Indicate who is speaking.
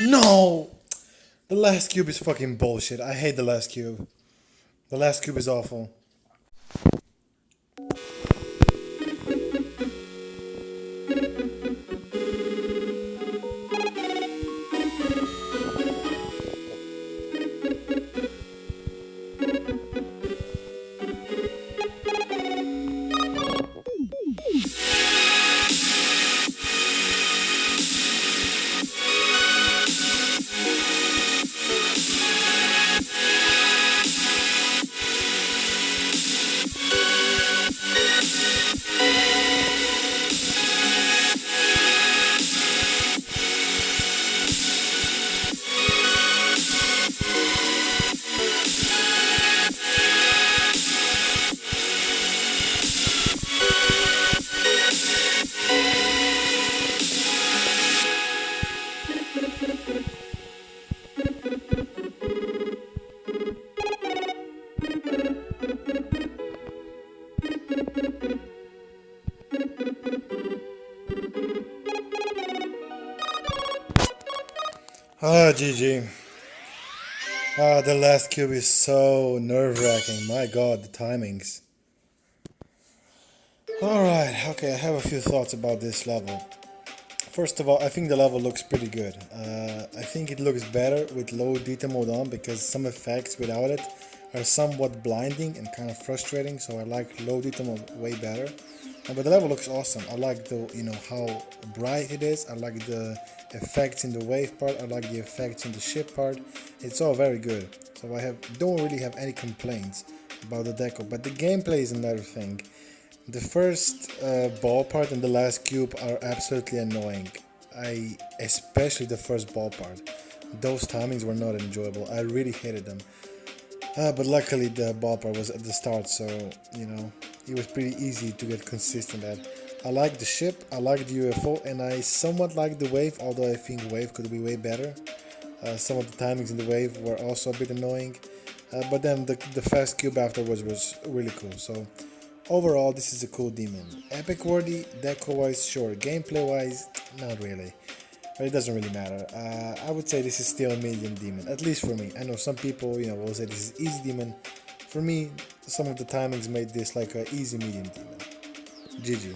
Speaker 1: No! The last cube is fucking bullshit. I hate the last cube. The last cube is awful. Ah, GG. Ah, the last cube is so nerve-wracking. My god, the timings. Alright, okay, I have a few thoughts about this level. First of all, I think the level looks pretty good. I think it looks better with low detail mode on because some effects without it are somewhat blinding and kind of frustrating, so I like low detail mode way better. But the level looks awesome. I like the, how bright it is. I like the effects in the wave part. I like the effects in the ship part. It's all very good. So I don't really have any complaints about the deco. But the gameplay is another thing. The first ball part and the last cube are absolutely annoying. Especially the first ball part. Those timings were not enjoyable. I really hated them. But luckily the ball part was at the start, so it was pretty easy to get consistent at. I like the ship, I like the UFO, and I somewhat like the wave, although I think wave could be way better. Some of the timings in the wave were also a bit annoying, but then the fast cube afterwards was really cool. So overall, this is a cool demon. Epic worthy, deco wise, sure. Gameplay wise, not really. But it doesn't really matter. I would say this is still a medium demon, at least for me. I know some people, will say this is easy demon. For me, some of the timings made this like an easy medium demon. GG.